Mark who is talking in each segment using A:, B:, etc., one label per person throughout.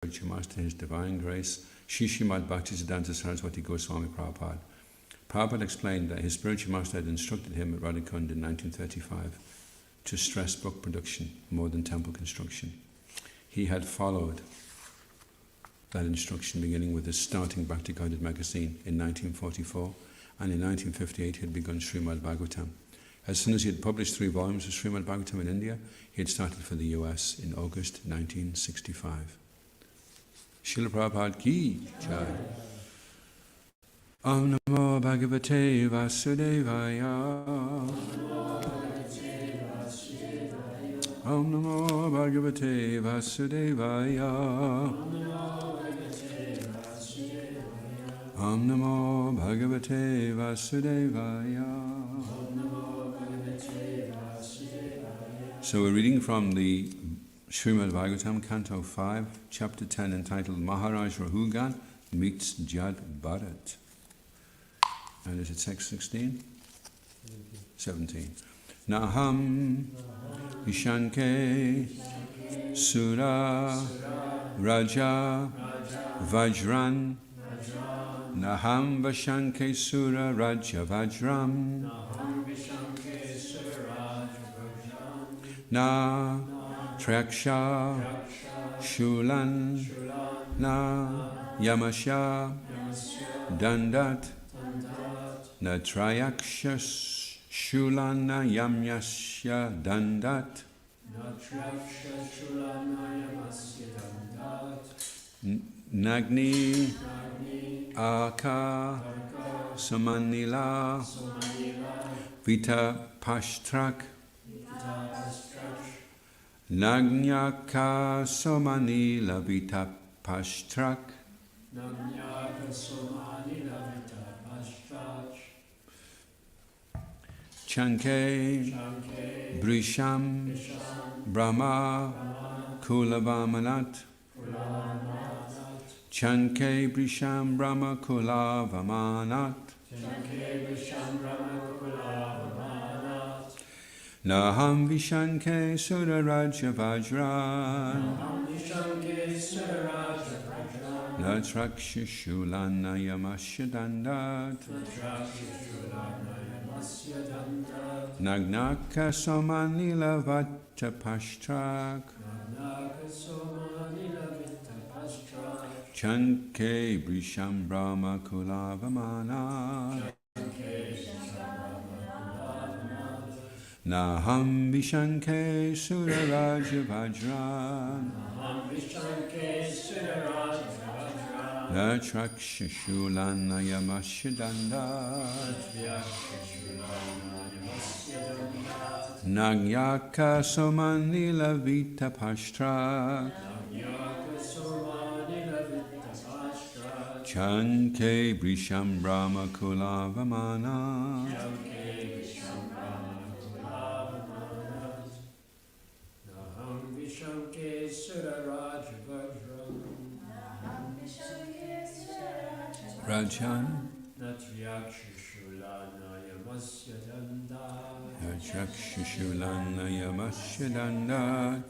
A: spiritual master, His Divine Grace, Srimad Bhaktisiddhanta Saraswati Goswami Prabhupada. Prabhupada explained that his spiritual master had instructed him at Radhakund in 1935 to stress book production more than temple construction. He had followed that instruction beginning with his starting Bhakti Guided magazine in 1944, and in 1958 he had begun Srimad Bhagavatam. As soon as he had published 3 volumes of Srimad Bhagavatam in India, he had started for the US in August 1965. Srila Prabhupada Ki Jai. Om Namo Bhagavate Vasudevaya. Om Namo Bhagavate Vasudevaya. Om Namo Bhagavate Vasudevaya. So we're reading from the Srimad Bhagavatam, Canto 5, Chapter 10, entitled Maharaj Rahugan Meets Jad Bharat. And is it text 16? 17. Naham Ishanke Sura Raja Vajran. Naham Vashanke Sura Raja Vajram. Na Traksha Shulan Na Yamasha Dandat Na Trayaksha Shulan Na Yamyasya Dandat Nagni Aka Samanila Vita Pashtrak Nagnyaka Somani Lavita Pashtrak Chanke Brisham Brahma Kulavamanat Chanke Brisham Brahma Kulavamanat Naham Vishanke Sura Raja Vajran Natraksha Shulana Yamasya Dandat Nagnaka Somanila Vata Pashtrak Chanke Brisham Brahma Kulavamana Naham Vishanke Sura Raja Vajran Natraksha Shulana Yamasya Dandat Nagyaka Somanila Vita Pashtrak Chanke Brisham Brahma Kulavamana Rajan Natraksha Yamasya Dandat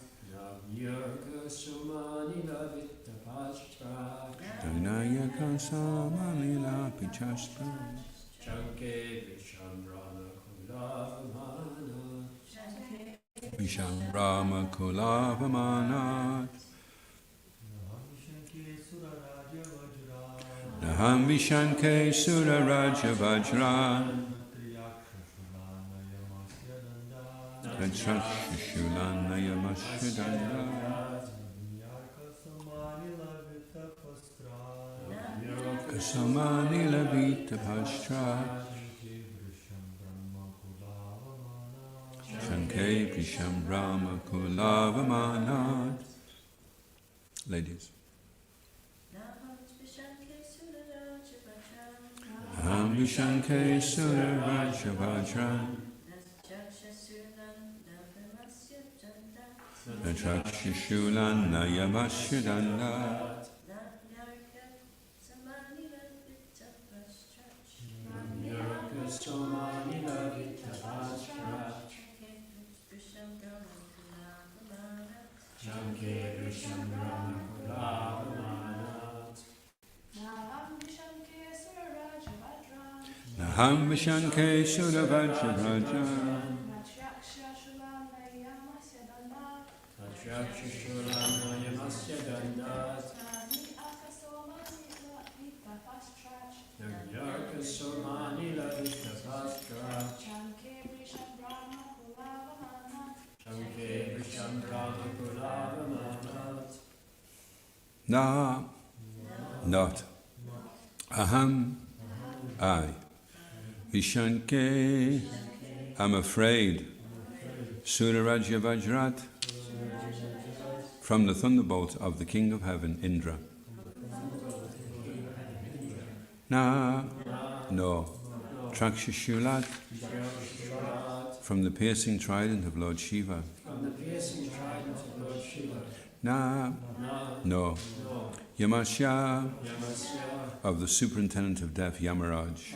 A: Nayaka Samanila Pichastra Visham Brahma Kulavamana Naham Vishanke Sura Raja Vajran Natraksha Shulana Yamasya Dandat Kasamani Lavita Pastra Shanke Prisham Brahma Kulavamana. Ladies. Naham Vishanke Sura Raja Vajran Natraksha Shulana Yamasya Dandat Chanke Brisham Brahma Naham Vishanke Suravaja Vraja Na, not. Aham, I. Vishanke, I'm afraid. Suraraja Vajrat, from the thunderbolt of the King of Heaven, Indra. Na, no. Trakshashulat, from the piercing trident of Lord Shiva. Na, no. Yamasya, of the superintendent of death, Yamaraj.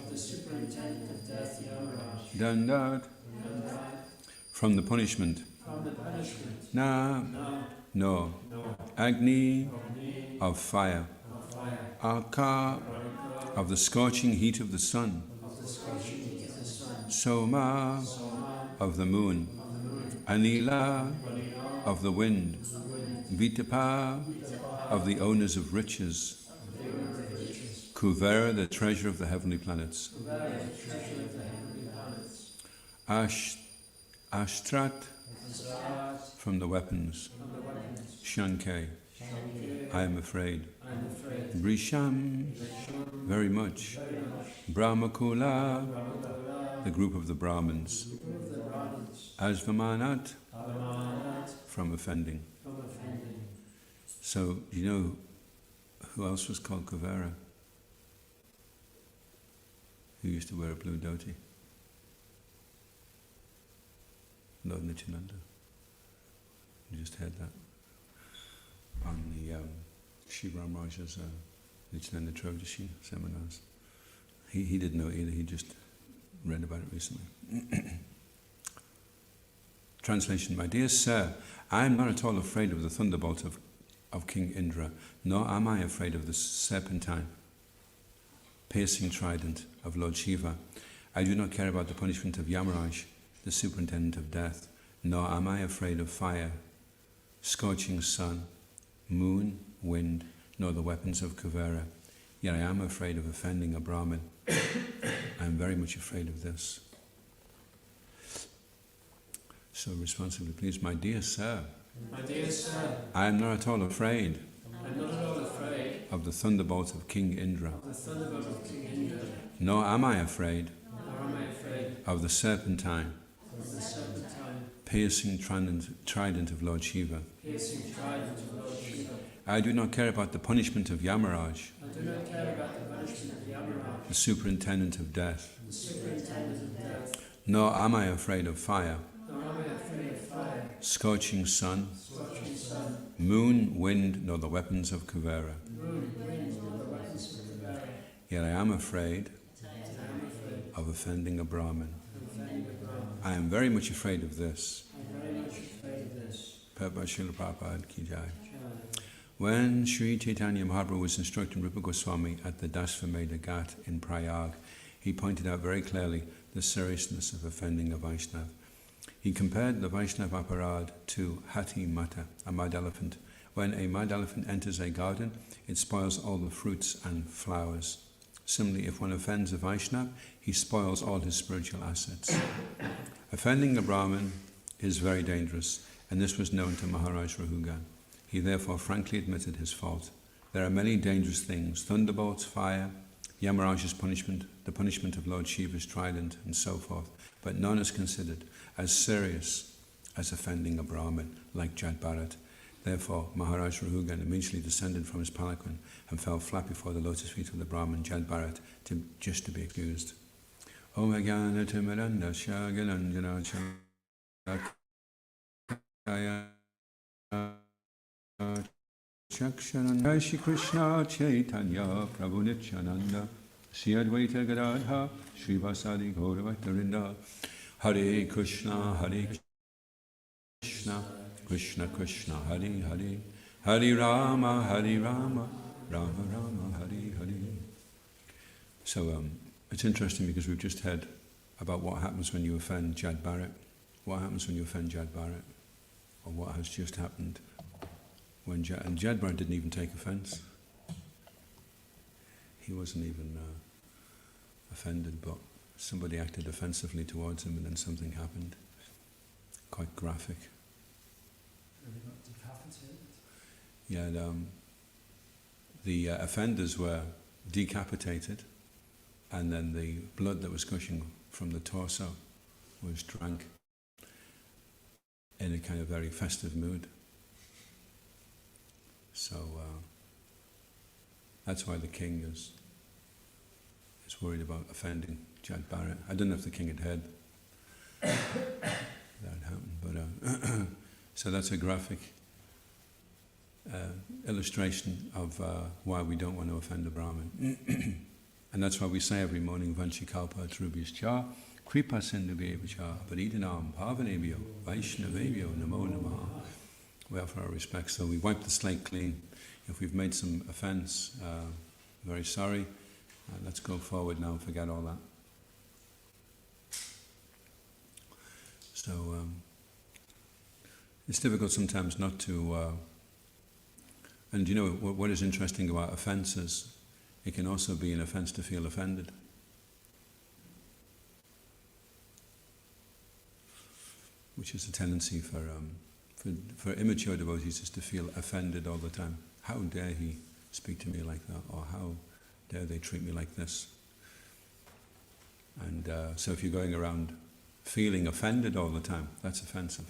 A: Dandat, from the punishment. Na, no. Agni, of fire. Aka, of the scorching heat of the sun. Soma, of the moon. Anila, of the wind. Vitapa, of the owners of riches. Kuvera, the treasure of the heavenly planets. Ashtrat, from the weapons. Shanke, I am afraid. Brisham, very much. Brahmakula, the group of the Brahmins. Asvamanat, from offending. So, you know who else was called Kuvera? Who used to wear a blue dhoti? Lord Nityananda. You just heard that on the Shiv Ram Raja's Nityananda Trodashi seminars. He didn't know either, he just read about it recently. Translation: My dear sir, I am not at all afraid of the thunderbolt of King Indra, nor am I afraid of the serpentine, piercing trident of Lord Shiva. I do not care about the punishment of Yamaraj, the superintendent of death, nor am I afraid of fire, scorching sun, moon, wind, nor the weapons of Kuvera. Yet I am afraid of offending a Brahmin. I am very much afraid of this. So responsibly, please, my dear sir, I am not at all afraid of the thunderbolt of King Indra, nor am I afraid of the serpentine, piercing trident of Lord Shiva. I do not care about the punishment of Yamaraj, the superintendent of death, nor am I afraid of fire, scorching sun, moon, wind, nor the weapons of Kuvera. Yet I am afraid of offending a Brahmin. I am very much afraid of this. Prabhupada Ki Jai. When Sri Chaitanya Mahaprabhu was instructing Rupa Goswami at the Dasvamedha Ghat in Prayag, he pointed out very clearly the seriousness of offending a Vaishnava. He compared the Vaishnava aparad to Hati Mata, a mud elephant. When a mud elephant enters a garden, it spoils all the fruits and flowers. Similarly, if one offends a Vaishnava, he spoils all his spiritual assets. Offending a Brahmin is very dangerous, and this was known to Maharaj Rahugan. He therefore frankly admitted his fault. There are many dangerous things: thunderbolts, fire, Yamaraj's punishment, the punishment of Lord Shiva's trident, and so forth, but none is considered as serious as offending a Brahmin, like Jad Bharat. Therefore, Maharaj Rahugan immediately descended from his palanquin and fell flat before the lotus feet of the Brahmin Jad Bharat just to be accused. Om Ajnana Timiranda Shagalanjana Chakaya Chakshananda Shri Krishna Chaitanya Prabhu Nityananda Shri Advaita Gadadha Shri Vasadi Gauravaitarinda. Hare Krishna Krishna Krishna Hare Hare Hari Rama, Hari Rama, Rama Rama, Hari Hari. So it's interesting because we've just heard about what happens when you offend Jad Bharat. What happens when you offend Jad Bharat? Or what has just happened when Jad Bharat didn't even take offence. He wasn't even offended, but somebody acted offensively towards him and then something happened. Quite graphic.
B: And they got decapitated?
A: Yeah, the offenders were decapitated, and then the blood that was gushing from the torso was drank in a kind of very festive mood. So that's why the king is worried about offending Jad Bharat. I don't know if the king had heard that happened, but so that's a graphic illustration of why we don't want to offend a Brahmin. And that's why we say every morning, Vanchikalpa Trubhyascha, Kripa Sindhubheva Paridinam Pavanebhyo Vaishnavebhyo Namo Namaha. We offer our respects. So we wipe the slate clean. If we've made some offence, very sorry. Let's go forward now and forget all that. So it's difficult sometimes not to. And you know what is interesting about offences? It can also be an offence to feel offended. Which is a tendency for immature devotees is to feel offended all the time. How dare he speak to me like that? Or how dare they treat me like this? And so if you're going around feeling offended all the time, that's offensive.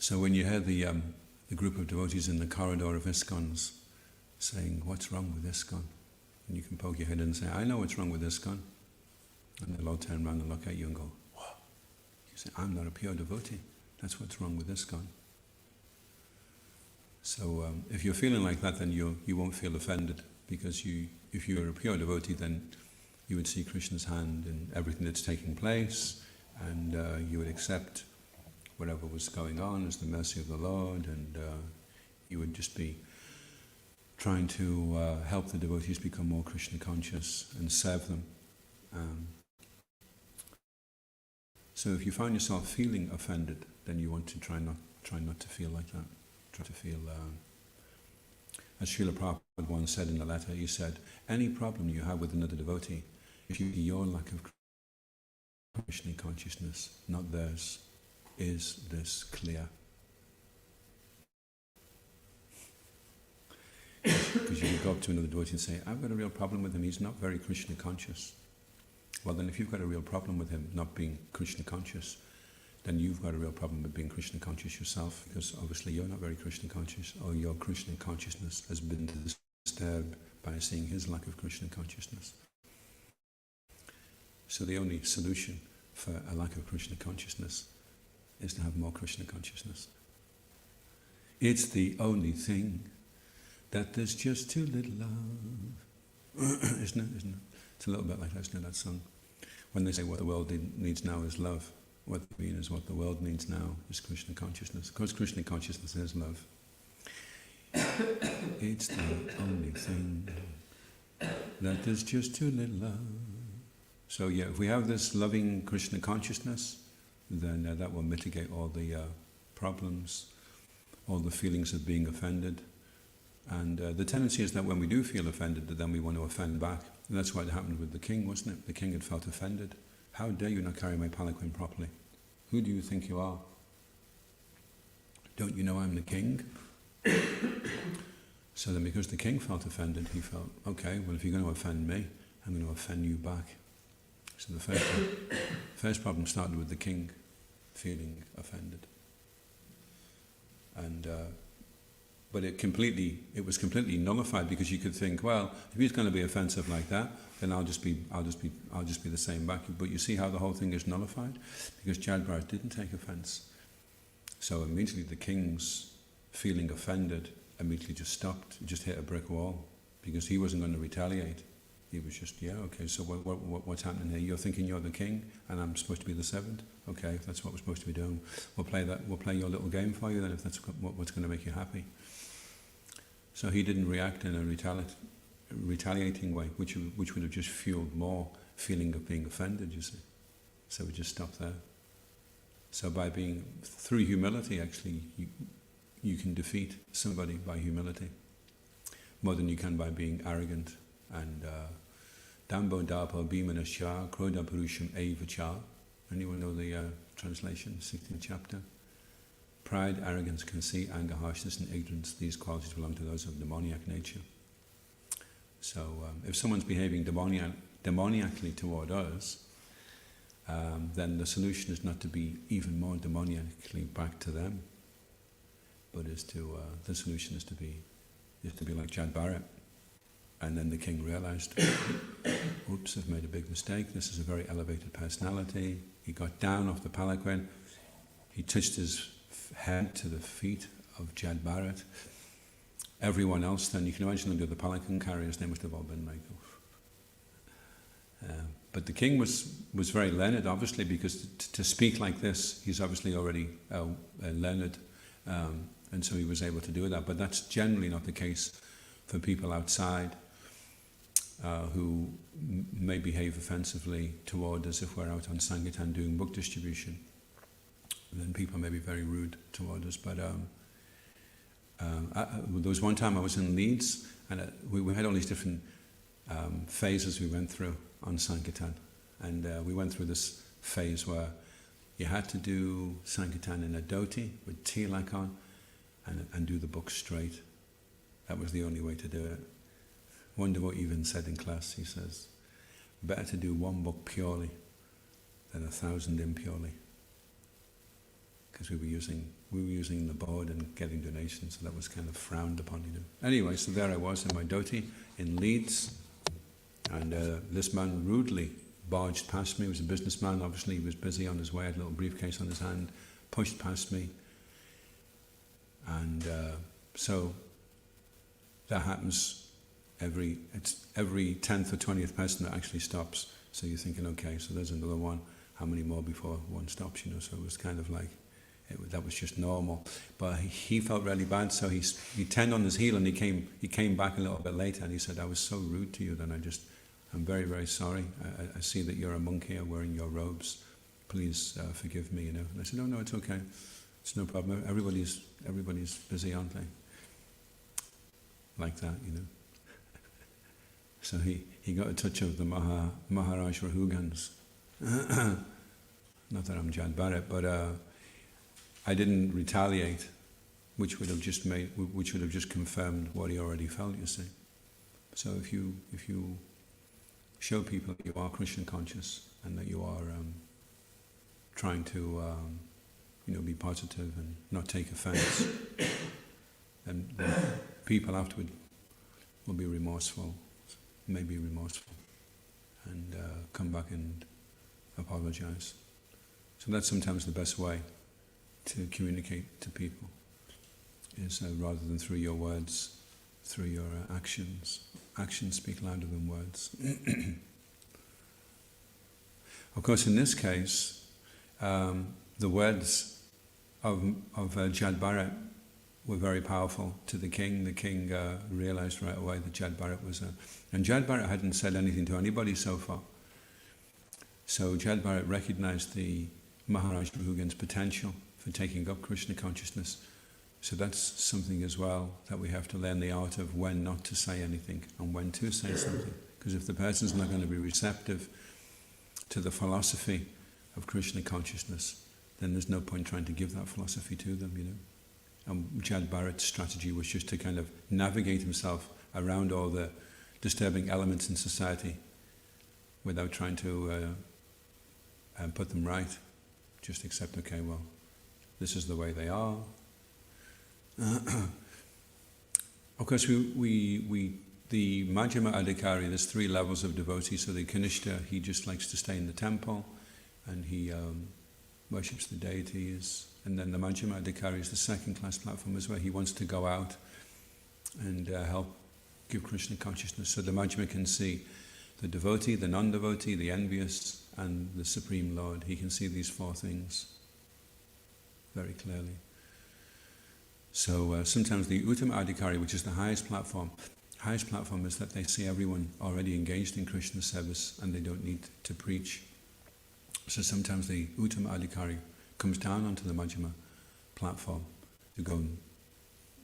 A: So when you hear the group of devotees in the corridor of ISKCONs saying, "What's wrong with ISKCON?" And you can poke your head in and say, "I know what's wrong with ISKCON." And they'll all turn around and look at you and go, "What?" You say, "I'm not a pure devotee. That's what's wrong with ISKCON." So if you're feeling like that, then you won't feel offended, because if you're a pure devotee, then you would see Krishna's hand in everything that's taking place, and you would accept whatever was going on as the mercy of the Lord, and you would just be trying to help the devotees become more Krishna conscious and serve them. So if you find yourself feeling offended, then you want to try not to feel like that. Try to feel, as Srila Prabhupada once said in a letter, he said, any problem you have with another devotee, if you see your lack of Krishna consciousness, not theirs, is this clear? Because you can go up to another devotee and say, I've got a real problem with him, he's not very Krishna conscious. Well then, if you've got a real problem with him not being Krishna conscious, then you've got a real problem with being Krishna conscious yourself, because obviously you're not very Krishna conscious, or your Krishna consciousness has been disturbed by seeing his lack of Krishna consciousness. So the only solution for a lack of Krishna consciousness is to have more Krishna consciousness. It's the only thing that there's just too little love. Isn't it? It's a little bit like that song. When they say what the world needs now is love, what they mean is what the world needs now is Krishna consciousness. Because Krishna consciousness is love. It's the only thing that there's just too little love. So yeah, if we have this loving Krishna consciousness, then that will mitigate all the problems, all the feelings of being offended. And the tendency is that when we do feel offended, that then we want to offend back. And that's what happened with the king, wasn't it? The king had felt offended. How dare you not carry my palanquin properly? Who do you think you are? Don't you know I'm the king? So then because the king felt offended, he felt, okay, well if you're going to offend me, I'm going to offend you back. So the first problem started with the king feeling offended. And but it was completely nullified, because you could think, well, if he's going to be offensive like that, then I'll just be the same back. But you see how the whole thing is nullified, because Jad Bharat didn't take offense. So immediately the king's feeling offended immediately just stopped, just hit a brick wall, because he wasn't going to retaliate. He was just, yeah, okay, so what's happening here? You're thinking you're the king, and I'm supposed to be the servant? Okay, if that's what we're supposed to be doing, we'll play your little game for you then, if that's what's going to make you happy. So he didn't react in a retaliating way, which would have just fueled more feeling of being offended, you see. So we just stopped there. So through humility, actually, you can defeat somebody by humility, more than you can by being arrogant. And Dambo Dapo Bhimanasya Kroda Purusham Evacha. Anyone know the translation, 16th chapter? Pride, arrogance, conceit, anger, harshness, and ignorance, these qualities belong to those of demoniac nature. So if someone's behaving demoniacally toward us, then the solution is not to be even more demoniacally back to them, but the solution is to be like Jad Bharat. And then the king realized, oops, I've made a big mistake. This is a very elevated personality. He got down off the palanquin. He touched his head to the feet of Jad Bharat. Everyone else then, you can imagine the other palanquin carriers, they must have all been like, but the king was very learned, obviously, because to speak like this, he's obviously already learned, and so he was able to do that. But that's generally not the case for people outside who may behave offensively toward us if we're out on Sankirtan doing book distribution. Then people may be very rude toward us. But there was one time I was in Leeds, and we had all these different phases we went through on Sankirtan. And we went through this phase where you had to do Sankirtan in a dhoti with tilak on and do the book straight. That was the only way to do it. One devotee even said in class, he says, better to do one book purely than 1,000 impurely. Because we were using the board and getting donations, so that was kind of frowned upon, you know. Anyway, so there I was in my dhoti in Leeds, and this man rudely barged past me. He was a businessman, obviously he was busy on his way, had a little briefcase on his hand, pushed past me, and so that happens every 10th or 20th person that actually stops. So you're thinking, okay, so there's another one. How many more before one stops? You know, so it was kind of like that was just normal. But he felt really bad, so he turned on his heel and he came back a little bit later and he said, I was so rude to you that I'm very, very sorry. I see that you're a monk here wearing your robes. Please forgive me, you know. And I said, no, it's okay. It's no problem. Everybody's busy, aren't they? Like that, you know. So he got a touch of the Maharaj Rahugans. Not that I'm Jad Bharat, but I didn't retaliate, which would have just confirmed what he already felt, you see. So if you show people that you are Krishna conscious and that you are trying to be positive and not take offense, then people afterward will be remorseful, and come back and apologize. So that's sometimes the best way to communicate to people, is rather than through your words, through your actions. Actions speak louder than words. Of course, in this case, the words of Jad Bharat were very powerful to the king. The king realized right away that Jad Bharat was and Jad Bharat hadn't said anything to anybody so far. So Jad Bharat recognized the Maharaj Rahugan's potential for taking up Krishna consciousness. So that's something as well that we have to learn the art of when not to say anything and when to say something. Because if the person's not going to be receptive to the philosophy of Krishna consciousness, then there's no point trying to give that philosophy to them, you know. And Jad Bharat's strategy was just to kind of navigate himself around all the disturbing elements in society without trying to put them right. Just accept, okay, well, this is the way they are. Of course, the Majjhima Adhikari, there's 3 levels of devotee. So the Kanishta, he just likes to stay in the temple and he worships the deities. And then the Majjhima Adhikari is the second-class platform, is where he wants to go out and help give Krishna consciousness. So the Majjhima can see the devotee, the non-devotee, the envious, and the Supreme Lord. He can see these four things very clearly. So sometimes the Uttama Adhikari, which is the highest platform is that they see everyone already engaged in Krishna service and they don't need to preach. So sometimes the Uttama Adhikari comes down onto the Majjhima platform to go and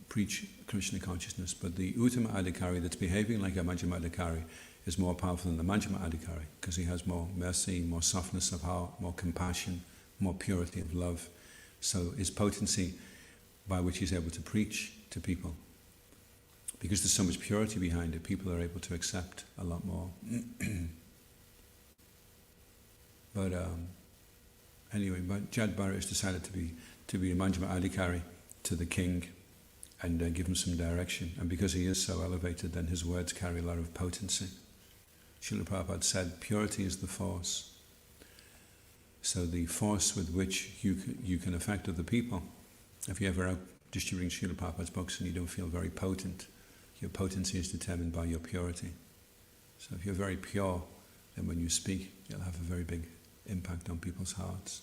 A: preach Krishna consciousness. But the Uttama Adhikari that's behaving like a Majjhima Adhikari is more powerful than the Majjhima Adhikari because he has more mercy, more softness of heart, more compassion, more purity of love. So his potency by which he's able to preach to people, because there's so much purity behind it, people are able to accept a lot more. But anyway, but Jad Bharat has decided to be a Majjhima Adhikari to the king and give him some direction. And because he is so elevated, then his words carry a lot of potency. Srila Prabhupada said, purity is the force. So the force with which you can affect other people. If you're ever out distributing Srila Prabhupada's books and you don't feel very potent, your potency is determined by your purity. So if you're very pure, then when you speak, you'll have a very big impact on people's hearts.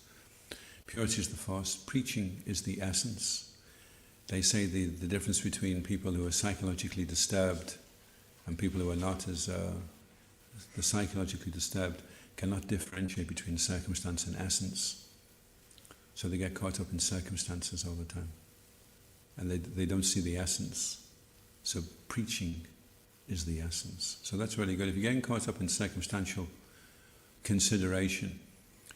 A: Purity is the force. Preaching is the essence. They say the difference between people who are psychologically disturbed and people who are not as the psychologically disturbed cannot differentiate between circumstance and essence. So they get caught up in circumstances all the time. And they don't see the essence. So preaching is the essence. So that's really good. If you're getting caught up in circumstantial consideration,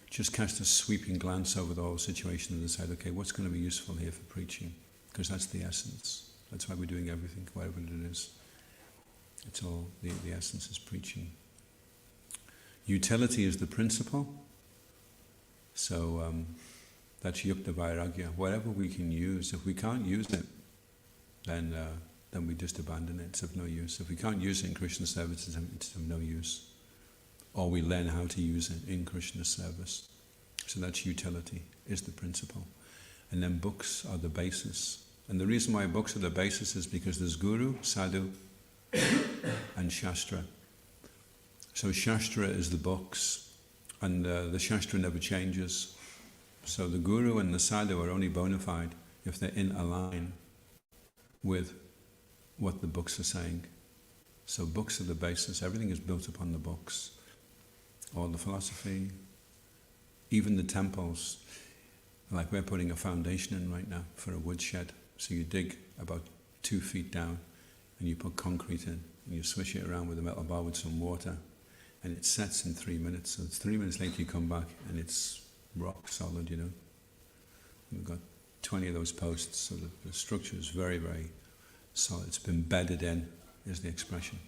A: just cast a sweeping glance over the whole situation and decide, okay, what's going to be useful here for preaching? Because that's the essence. That's why we're doing everything, whatever it is. It's all, the essence is preaching. Utility is the principle. So that's yukta vairagya. Whatever we can use, if we can't use it, then we just abandon it. It's of no use. If we can't use it in Krishna service, it's of no use. Or we learn how to use it in Krishna service. So that's utility, is the principle. And then books are the basis. And the reason why books are the basis is because there's Guru, Sadhu, and Shastra. So Shastra is the books, and the Shastra never changes. So the Guru and the Sadhu are only bona fide if they're in a line with what the books are saying. So books are the basis. Everything is built upon the books. All the philosophy, even the temples. Like we're putting a foundation in right now for a woodshed. So you dig about 2 feet down and you put concrete in and you swish it around with a metal bar with some water and it sets in 3 minutes. So it's 3 minutes later you come back and it's rock solid, you know. And we've got 20 of those posts, so the structure is very, very solid. It's been bedded in, is the expression.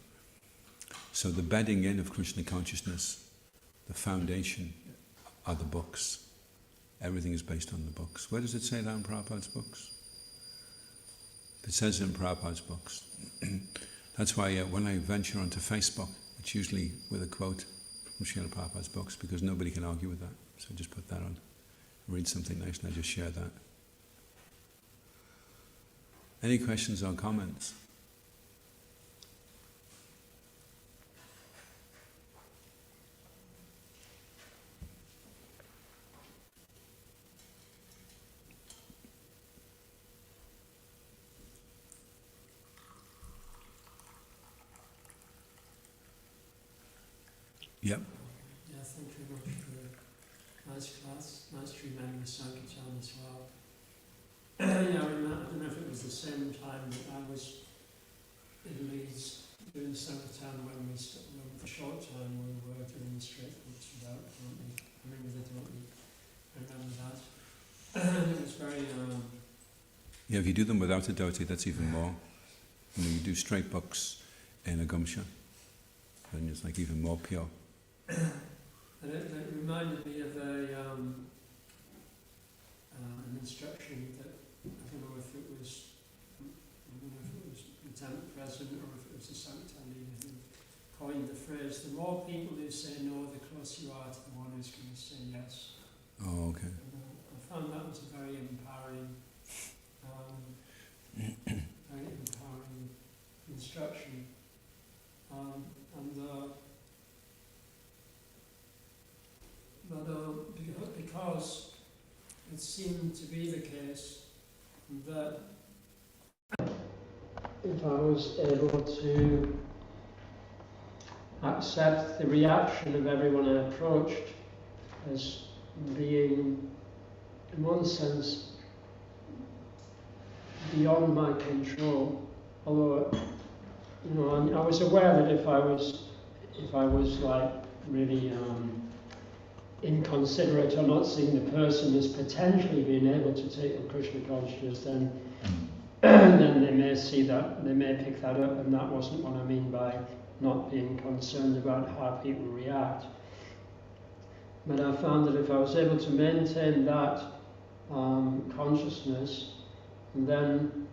A: So the bedding in of Krishna consciousness, the foundation, are the books. Everything is based on the books. Where does it say that in Prabhupada's books? It says it in Prabhupada's books. That's why when I venture onto Facebook, it's usually with a quote from Srila Prabhupada's books, because nobody can argue with that. So just put that on. Read something nice and I just share that. Any questions or comments? Yep.
B: Yeah, thank you very much for a nice class. Nice to remember Sankirtan as well. Yeah, I don't know if it was the same time that I was in Leeds doing Sankirtan when for a short time we were doing the straight books without Dhoti. I remember the Dhoti. I remember that. It was very...
A: Yeah, if you do them without a dhoti, that's even more. You know, you do straight books in a gumsha, and it's like even more pure.
B: And it reminded me of an instruction that I don't know if it was Lieutenant President or if it was the Sankirtan leader who coined the phrase: "The more people who say no, the closer you are to the one who's going to say yes."
A: Oh, okay.
B: And, I found that was a very empowering instruction. to be the case that if I was able to accept the reaction of everyone I approached as being, in one sense, beyond my control, although I was aware that if I was like really inconsiderate or not seeing the person as potentially being able to take up Krishna consciousness, then then they may see that, they may pick that up, and that wasn't what I mean by not being concerned about how people react. But I found that if I was able to maintain that consciousness, then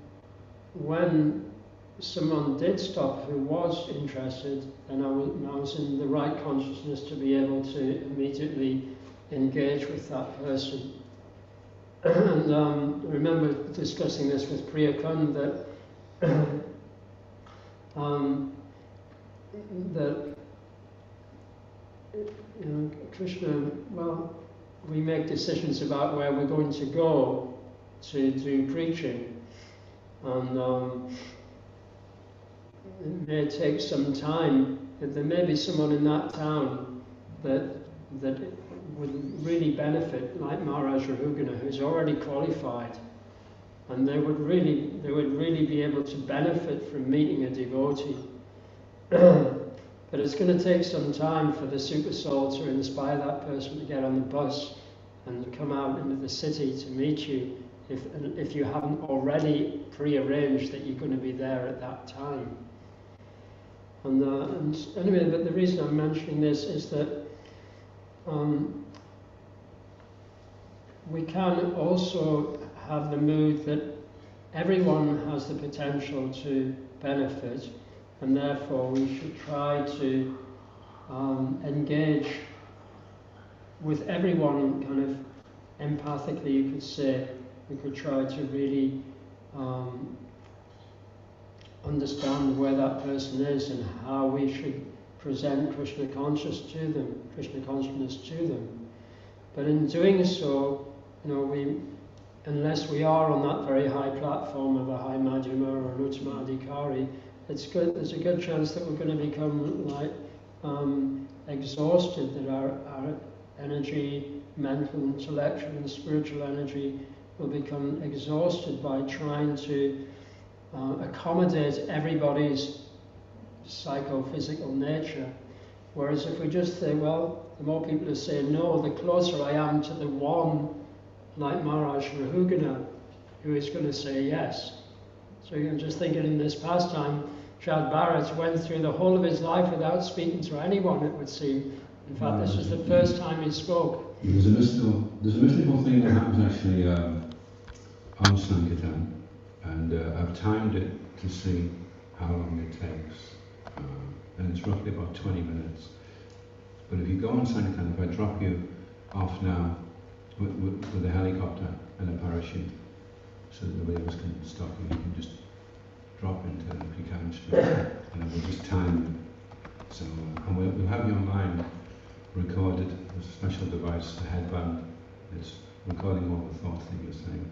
B: when someone did stop who was interested, then I was in the right consciousness to be able to immediately engage with that person. And I remember discussing this with Priya Kund that that Krishna, well, we make decisions about where we're going to go to do preaching, and it may take some time. There may be someone in that town that would really benefit, like Maharaj Rahugana, who's already qualified, and they would really be able to benefit from meeting a devotee. But it's going to take some time for the super soul to inspire that person to get on the bus and come out into the city to meet you, if you haven't already pre-arranged that you're going to be there at that time. And anyway, but the reason I'm mentioning this is that we can also have the mood that everyone has the potential to benefit, and therefore we should try to engage with everyone kind of empathically, you could say. We could try to really understand where that person is and how we should present Krishna consciousness to them. But in doing so, unless we are on that very high platform of a high Madhyama or an Uttama Adhikari, there's a good chance that we're going to become exhausted, that our energy, mental, intellectual and spiritual energy will become exhausted by trying to accommodate everybody's psychophysical nature. Whereas if we just say, well, the more people who say no, the closer I am to the one, like Maharaj Rahugana, who is going to say yes. So you can just think in this pastime, Chad Bharat went through the whole of his life without speaking to anyone, it would seem. In fact, this was the first time he spoke.
A: There's a mystical thing that happens actually on Sankirtan, and I've timed it to see how long it takes, and it's roughly about 20 minutes. But if you go on Sankirtan, if I drop you off now with a helicopter and a parachute, so that nobody else can stop you, you can just drop into the Buchanan Street, and then we'll just time it. So, and we'll have you online recorded. There's a special device, a headband, it's recording all the thoughts that you're saying.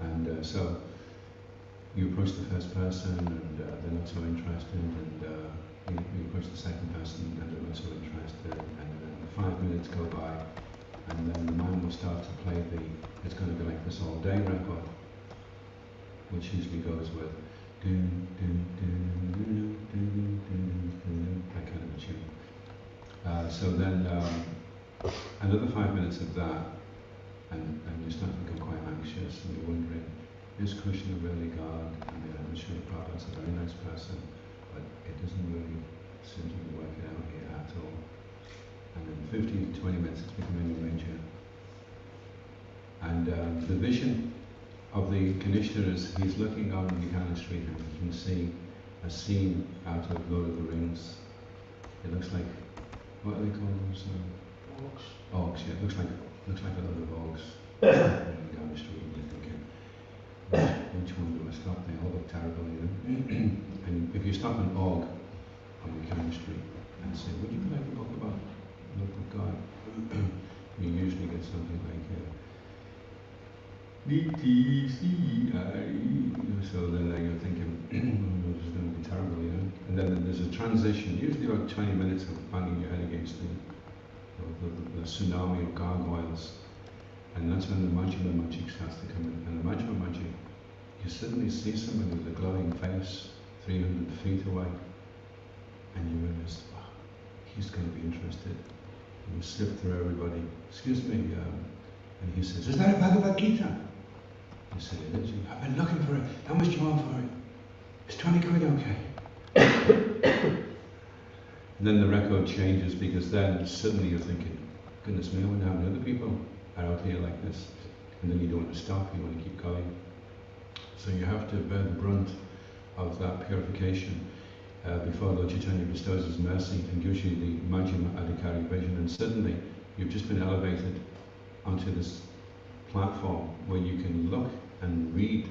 A: And so you approach the first person and they're not so interested, and you approach the second person and they're not so interested, and then 5 minutes go by, and then the man will start to play it's going to be like this all day record, which usually goes with that kind of a tune. So then another 5 minutes of that, and you start to become quite anxious, and you're wondering, is Krishna really God? I mean, I'm sure Prabhupada's a very nice person, but it doesn't really seem to be working out here at all. And then 15 to 20 minutes, it's becoming a major. And the vision of the Kanishna is he's looking on Buchanan Street and he can see a scene out of Lord of the Rings. It looks like, what are they called?
B: Orcs.
A: Orcs, yeah. It looks like a lot of orcs running down the street, and you're thinking, which one do I stop? They all look terrible, you know. And if you stop an orc on Buchanan Street and say, would you like a book about the look of God? You usually get something like So then you're thinking, this is going to be terrible, you know. And then there's a transition, usually about 20 minutes of banging your head against the tsunami of gargoyles. And that's when the Majjhima magic starts to come in. And the Majjhima magic, you suddenly see somebody with a glowing face 300 feet away, and you realize, wow, he's going to be interested. And you slip through everybody, excuse me, and he says, is that a Bhagavad Gita? You say, it is. I've been looking for it. How much do you want for it? It's 20 quid, okay. And then the record changes, because then suddenly you're thinking, goodness me, I wonder how many other people are out here like this. And then you don't want to stop, you want to keep going. So you have to bear the brunt of that purification before Lord Chaitanya bestows his mercy and gives you the Majjhima Adhikari vision. And suddenly you've just been elevated onto this platform where you can look and read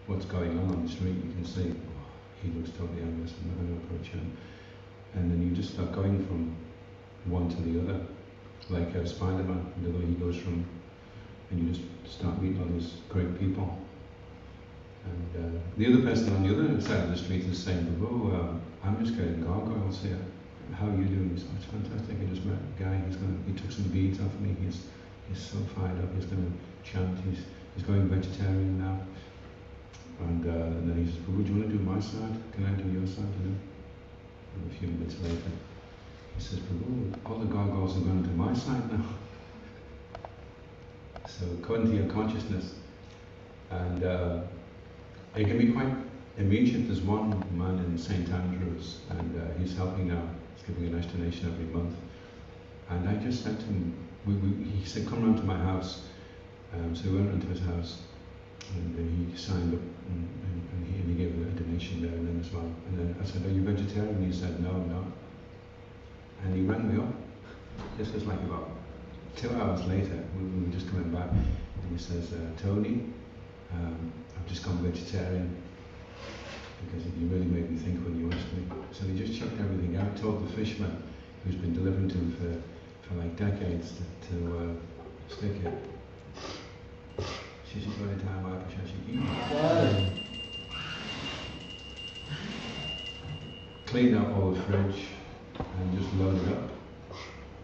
A: what's going on the street. You can see, oh, he looks totally envious, I'm not going to approach him. And then you just start going from one to the other, like Spider-Man, the way he goes from, and you just start meeting all these great people. And the other person on the other side of the street is saying, oh, I'm just getting gargoyles here. How are you doing? He said, oh, it's fantastic. I just met a guy, he took some beads off me. He's so fired up, he's going to chant, he's going vegetarian now. And then he says, well, would you want to do my side? Can I do your side, you know? And a few minutes later, he says, well, all the gargoyles are going to my side now. So according to your consciousness, and it can be quite immediate. There's one man in St. Andrews, and he's helping now, he's giving an explanation every month. And I just said to him, he said, come round to my house. So we went round to his house, and he signed up, and he gave a donation there and then as well. And then I said, are you vegetarian? And he said, no, I'm not. And he rang me up. This was like about 2 hours later, we were just coming back, and he says, Tony, I've just gone vegetarian, because you really made me think when you asked me. So he just chucked everything out, told the fisherman, who's been delivering to him for like decades, to stick it. Shishi Bodhidharma Apashashiki. Cleaned out all the fridge and just loaded up.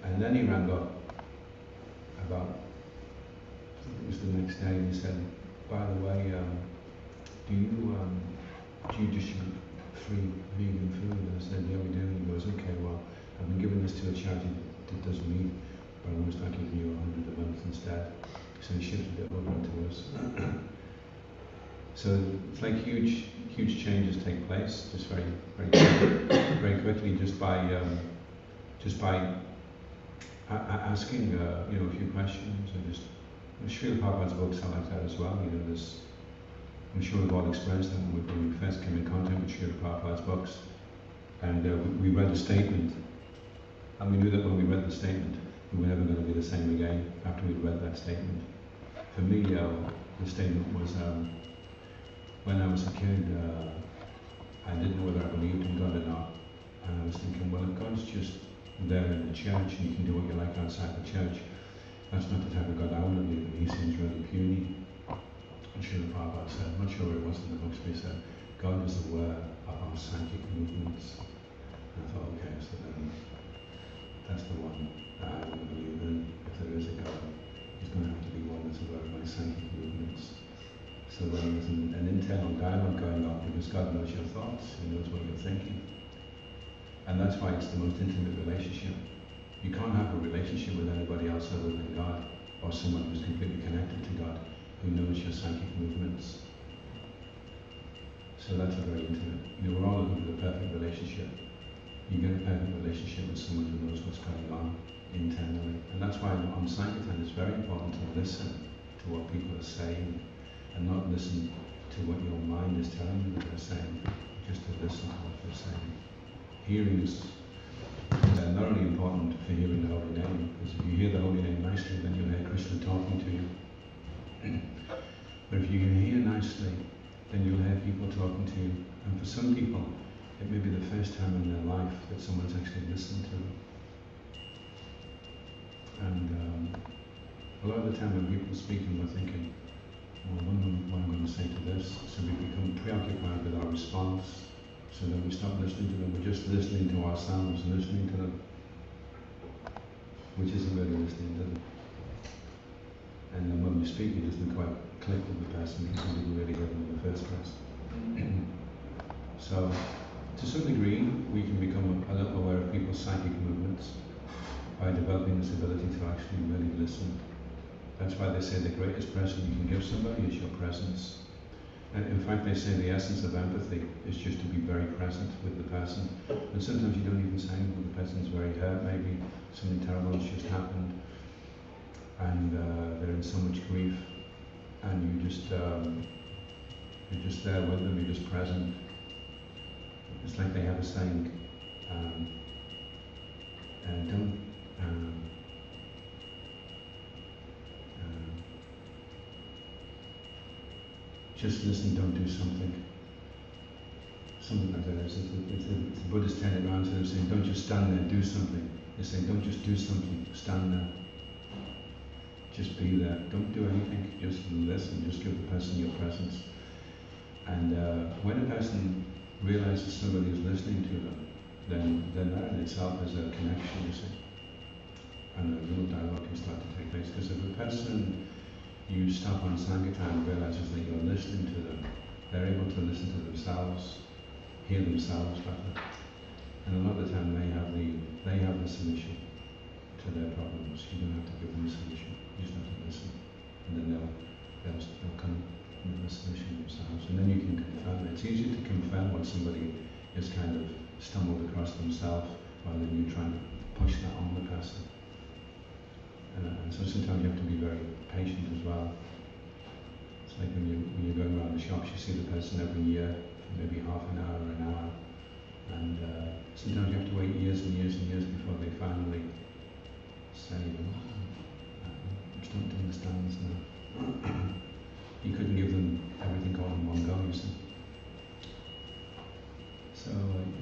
A: And then he rang up about, I think it was the next day, and he said, by the way, do you distribute free vegan food? And I said, yeah, we do. And he goes, okay, well, I've been giving this to a charity that does meat, but I'm going to start giving you 100 a month instead. So he shipped it over to us. So it's like huge changes take place, just very quickly, just by asking a few questions, and just Srila Prabhupada's books are like that as well. You know, I'm sure we've all experienced that when we first came in contact with Srila Prabhupada's books, and we read the statement, and we knew that when we read the statement, we were never going to be the same again after we'd read that statement. For me, the statement was, when I was a kid, I didn't know whether I believed in God or not, and I was thinking, well, if God's just there in the church and you can do what you like outside the church, that's not the type of God I want to believe in. He seems really puny. And Srila Prabhupada said, I'm not sure where it was in the books, but he said, God is aware of our psychic movements. And I thought, okay, so then that's the one that I want to believe in. If there is a God, he's going to have to be one that's aware of my psychic movements. So then there's an internal dialogue going on, because God knows your thoughts, he knows what you're thinking. And that's why it's the most intimate relationship. You can't have a relationship with anybody else other than God, or someone who's completely connected to God, who knows your psychic movements. So that's a very intimate. We're all looking for the perfect relationship. You get a perfect relationship with someone who knows what's going on internally. And that's why on Sankirtan it's very important to listen to what people are saying, and not listen to what your mind is telling you that they're saying, just to listen to what they're saying. Hearing is not only important for hearing the holy name, because if you hear the holy name nicely, then you'll hear Krishna talking to you. But if you can hear nicely, then you'll hear people talking to you. And for some people, it may be the first time in their life that someone's actually listened to them. And a lot of the time when people are speaking, we're thinking, well, what am I going to say to this? So we become preoccupied with our response. So then we stop listening to them. We're just listening to ourselves, listening to them, which isn't really listening to them. And then when we speak, it doesn't quite click with the person because we didn't really hear them in the first place. So, to some degree, we can become a little aware of people's psychic movements by developing this ability to actually really listen. That's why they say the greatest present you can give somebody is your presence. And in fact, they say the essence of empathy is just to be very present with the person. And sometimes you don't even say anything, the person's very hurt, maybe something terrible has just happened, and they're in so much grief, and you're just there with them, you're just present. It's like they have a saying, just listen, don't do something. Something like that. It's the Buddhists turn it around to them saying, don't just stand there, do something. They say, don't just do something, stand there. Just be there. Don't do anything, just listen, just give the person your presence. And when a person realizes somebody is listening to them, then that in itself is a connection, you see. And a little dialogue can start to take place. Because if a person you stop on Sankirtan realizes that you're listening to them, they're able to listen to themselves, hear themselves better. And a lot of the time they have the solution to their problems. You don't have to give them a solution. You just have to listen. And then they'll come with the solution themselves. And then you can confirm it. It's easier to confirm when somebody has kind of stumbled across themselves rather than you trying to push that on the person. And so sometimes you have to be very patient as well. It's like when you're going around the shops, you see the person every year, for maybe half an hour or an hour. And sometimes you have to wait years and years and years before they finally say, I just don't understand this now. You couldn't give them everything all in one go, you see. So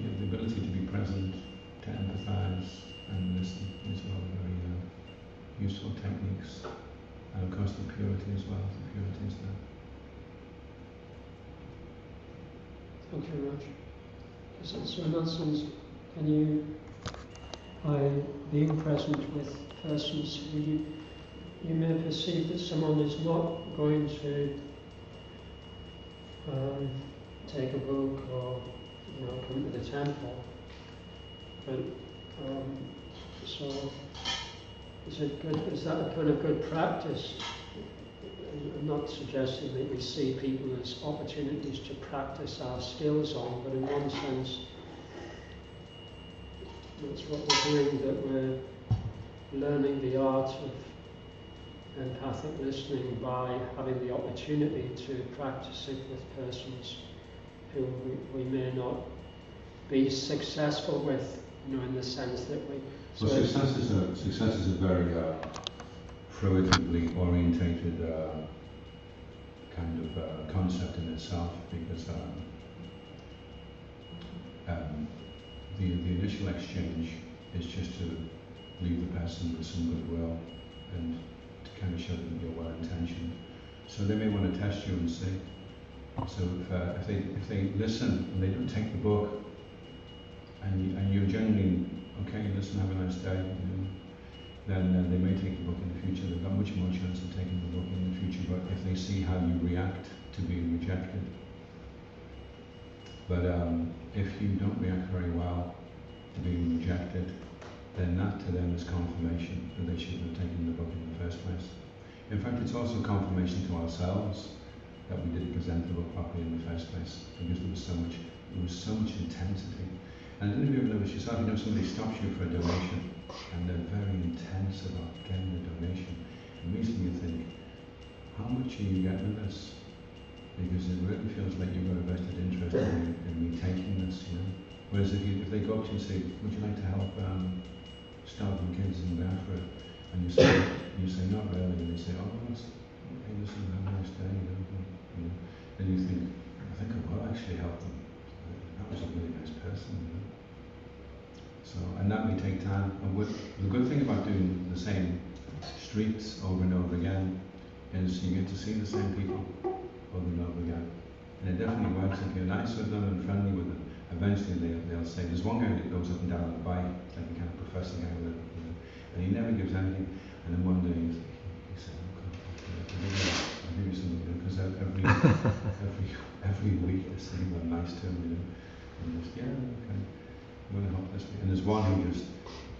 A: you have the ability to be present, to empathize and listen is all very useful techniques. And of course the purity as well, the purity is there.
B: Thank you very much. So in that sense, can you, by being present with persons, you may perceive that someone is not going to take a book or come to the temple, but so is it good? Is that a kind of good practice? I'm not suggesting that we see people as opportunities to practice our skills on, but in one sense, that's what we're doing, that we're learning the art of empathic listening by having the opportunity to practice it with persons who we may not be successful with, in the sense that we...
A: Well, success is a very fruitively orientated kind of concept in itself, because the initial exchange is just to leave the person with some goodwill and to kind of show them you're well intentioned. So they may want to test you and see. So if they listen and they don't take the book, and you're genuinely okay, listen, have a nice day, then they may take the book in the future. They've got much more chance of taking the book in the future, but if they see how you react to being rejected. But if you don't react very well to being rejected, then that to them is confirmation that they shouldn't have taken the book in the first place. In fact, it's also confirmation to ourselves that we didn't present the book properly in the first place, because there was so much intensity. And I don't know if you ever noticed yourself, somebody stops you for a donation, and they're very intense about getting the donation. And immediately you think, how much are you getting of this? Because it really feels like you've got a vested interest in me taking this, Whereas if they go up to you and say, would you like to help starving kids in Biafra? And you say, not really, and they say, oh, that's okay, listen, have a nice day, Then you think, I think I will actually help them. That was a really nice person, So, and that may take time. And the good thing about doing the same streets over and over again is you get to see the same people over and over again. And it definitely works if you're nice with them and friendly with them. Eventually they'll say, there's one guy that goes up and down on the bike, like a kind of professor guy with a, and he never gives anything. And then one day he said, I'll give you something, because every week there's something I'm nice to him, and just, yeah, okay, I'm going to help this week. And there's one who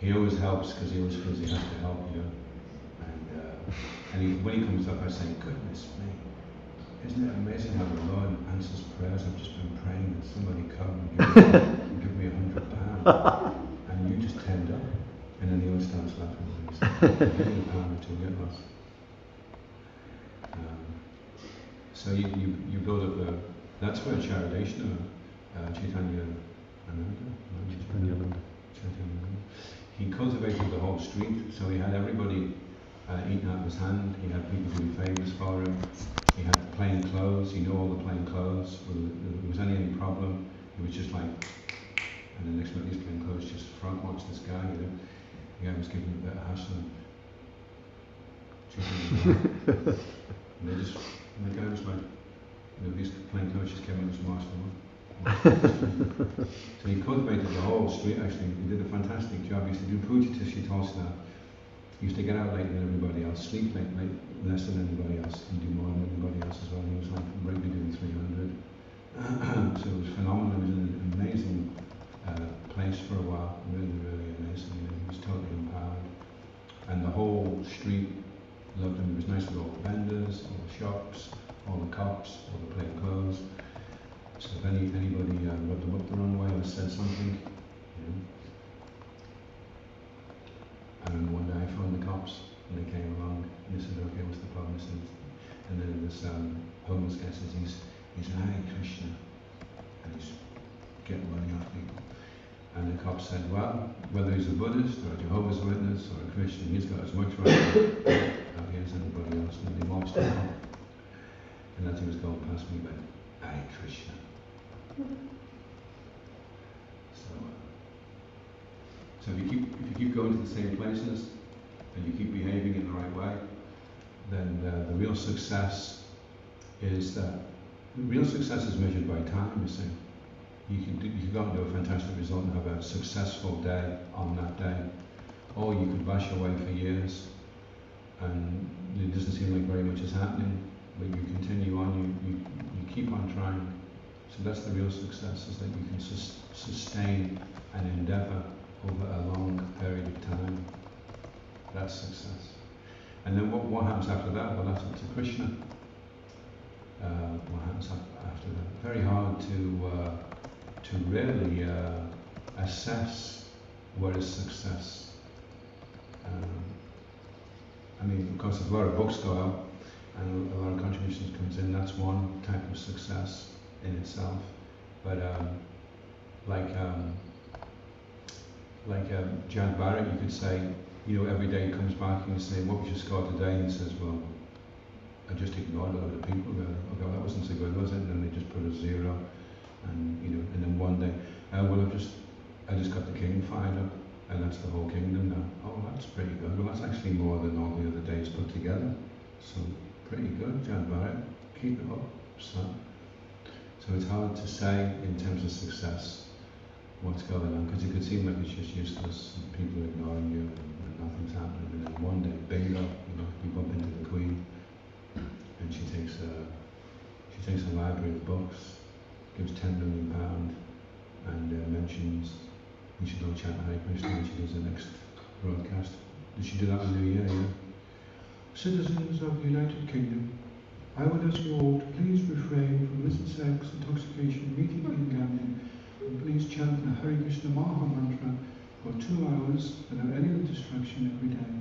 A: he always helps because he always feels he has to help, And when he comes up, I say, goodness me, isn't it amazing how the Lord answers prayers? I've just been praying that somebody come and give me £100, and you just turned up. And then he always starts laughing. He says, give me £1 or two, get lost. So you build up that's where Chaitanya he cultivated the whole street, so he had everybody eating out of his hand, he had people doing favours for him, he had plain clothes, he knew all the plain clothes, if there was any problem, he was just like, and the next minute these plain clothes just front watch this guy, The guy was giving him a bit of hassle, and the guy was like, these plain clothes just came out as marshmallow. So he cultivated the whole street actually. He did a fantastic job. He used to do puja till she told us that. He used to get out later than everybody else, sleep late, less than anybody else, and do more than anybody else as well. He was like regularly doing 300. So it was phenomenal. It was an amazing place for a while. Really, really amazing. He was totally empowered. And the whole street loved him. It was nice with all the vendors, all the shops, all the cops, all the plain clothes. So if anybody rubbed them up the wrong way or said something, I remember one day I phoned the cops and they came along and they said, okay, what's the problem? And then this homeless guy says, he's Hare Krishna, and he's getting money off people. And the cop said, well, whether he's a Buddhist or a Jehovah's Witness or a Christian, he's got as much right out here as anybody else. And they marched him on. And as he was going past me, he went, Hare Krishna. So if you keep going to the same places and you keep behaving in the right way, then the real success is measured by time. You see, you can go and do a fantastic result and have a successful day on that day, or you could bash away for years and it doesn't seem like very much is happening, but you continue on, you keep on trying. So that's the real success, is that you can sustain an endeavour over a long period of time. That's success. And then what happens after that? Well, that's up to Krishna. What happens after that? Very hard to really assess what is success. I mean, of course, if a lot of books go out and a lot of contributions comes in, that's one type of success in itself. But Jan Barrett, you could say, every day he comes back and you say, what was your score today? And he says, well, I just ignored a lot of people really. Okay, well, that wasn't so good, was it? And then they just put a 0. And and then one day, well, I just got the king fired up, and that's the whole kingdom now. Oh, that's pretty good. Well, that's actually more than all the other days put together. So pretty good, Jan Barrett. Keep it up, son. So it's hard to say in terms of success what's going on, because it could seem like it's just useless and people are ignoring you and nothing's happening, and then one day, bingo, you bump into the Queen and she takes a library of books, gives £10 million and mentions you should all chant Hare Krishna when she does the next broadcast. Did she do that on New Year? Yeah. Citizens of the United Kingdom, I would ask you all to please refrain from illicit sex, intoxication, meeting and gambling, and please chant the Hare Krishna Maha Mantra for 2 hours without any other distraction every day.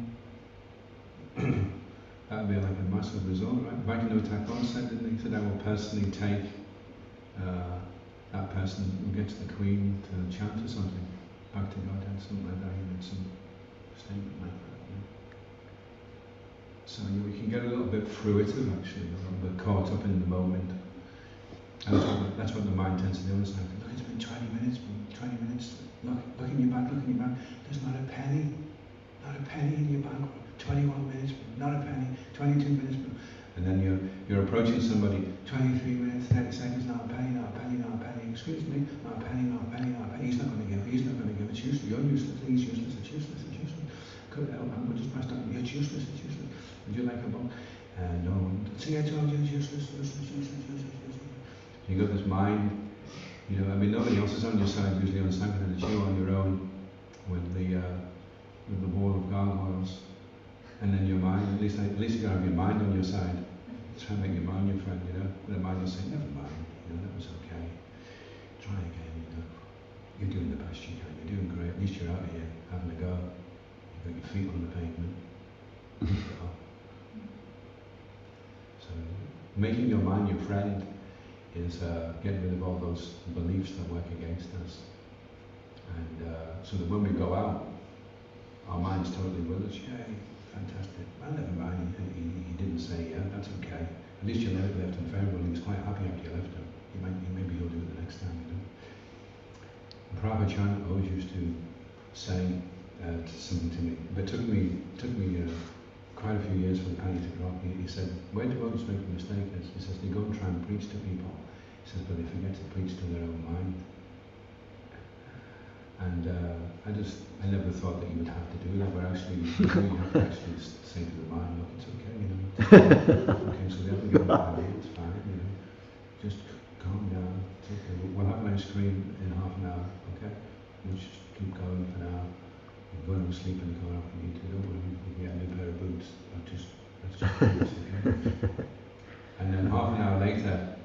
A: That would be like a massive result, right? Bhaktivinoda Thakur said, didn't he? He said, I will personally take that person who gets the Queen to chant or something, back to God, and something like that. He made some statement like that. So we can get a little bit fruitive, actually, a little bit caught up in the moment. And that's what the mind tends to do. It's like, look, it's been 20 minutes, look in your back, There's not a penny in your bank. 21 minutes, not a penny, 22 minutes, and then you're approaching somebody, 23 minutes, 30 seconds, not a penny, not a penny, not a penny, excuse me, not a penny, not a penny, not a penny, he's not going to give, it's useless, you're useless, he's useless, it's useless, it's useless. We'll just press down, it's useless, it's useless. Would you like a book? No. See, I told you it's useless, useless, useless, useless, useless. You got this mind, you know, I mean, nobody else is on your side, usually on Sankirtan, it's you on your own with the wall of gargoyles. And then your mind, at least you gotta have your mind on your side. Try and make your mind your friend, you know. And the mind will say, never mind, you know, that was okay. Try again, you know. You're doing the best you can, you're doing great, at least you're out here having a go. You've got your feet on the pavement. So making your mind your friend is getting rid of all those beliefs that work against us. And so that when we go out, our mind's totally with us. Yay, fantastic. Well, never mind, he didn't say yeah, that's okay. At least you never left him favorable. He was quite happy after you left him. Maybe he'll do it the next time, you know. Prabhupada Chan always used to say something to me, but it took me quite a few years for the penny to drop. He said, where devotees make the mistake is, he says, they go and try and preach to people. He says, but they forget to preach to their own mind. And I never thought that you would have to do that, but actually, you have to actually say to the mind, look, it's okay, you know. Okay, so they haven't given up on it, it's fine, you know. Just calm down, it's okay. We'll have an ice cream in half an hour, okay? We'll just keep going for now. We're going to sleep in the car if we need to, don't worry, we can get a new pair of boots. Let's just do this, okay? And then half an hour later,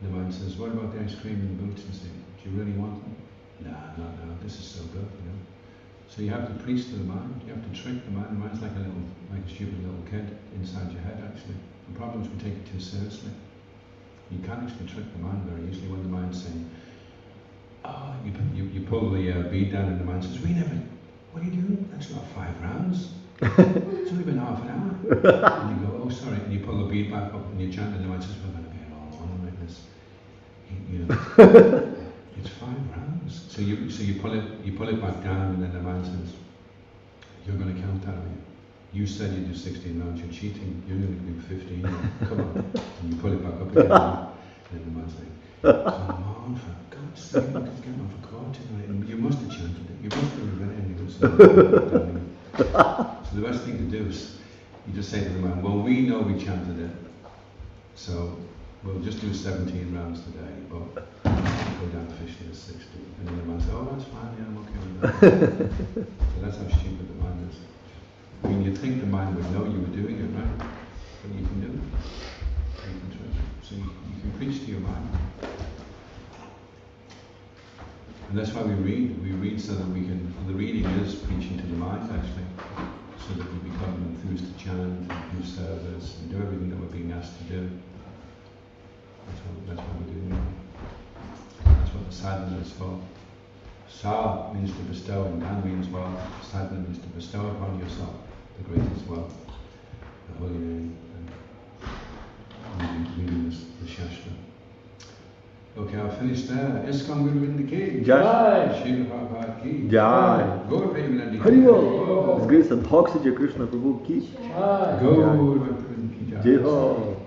A: the mind says, what about the ice cream and the boots? And say, do you really want them? Nah, not now, this is so good, you know. So you have to preach to the mind, you have to trick the mind. The mind's like a stupid little kid inside your head, actually. The problem is we take it too seriously. You can't actually trick the mind very easily when the mind's saying, oh, you pull the bead down and the mind says, what are you doing? That's not 5 rounds. It's only been half an hour. And you go, oh sorry, and you pull the bead back up and you chant and the mind says, we're going to get all on like this. You know, it's 5 rounds. So you pull it back down and then the mind says, you're going to count that on you. You said you do 16 rounds, you're cheating, you're going to do 15, come on. And you pull it back up again and the mind's like, come on, for God's sake, it's getting off a chord tonight. And you must have chanted it, you must have read it anyway. So the best thing to do is, you just say to the mind, well, we know we chanted it, so we'll just do 17 rounds today, but go down to 50 or 60. And then the mind says, oh, that's fine, yeah, I'm okay with that. So that's how stupid the mind is. I mean, you'd think the mind would know you were doing it, right? But you can do it. You can trust it. So you can preach to your mind. And that's why we read. We read so that we can, the reading is preaching to the mind, actually. So that we become enthused to chant, do service, and do everything that we're being asked to do. That's what we do. That's what the sadhana is for. Sa means to bestow, and Dan means wealth. Sadhana means to bestow upon yourself the greatest wealth, the holy name, and reading the Shastra. Okay, I'll finish there. ISKCON Guru Vrinda Jai. Srila Prabhupada ki
C: Jai.
A: Gaur Premanandi.
C: Haribol. His Grace Adhoksaja Krishna Prabhu ki
A: Gaur Premanandi ki
C: Jai Ho.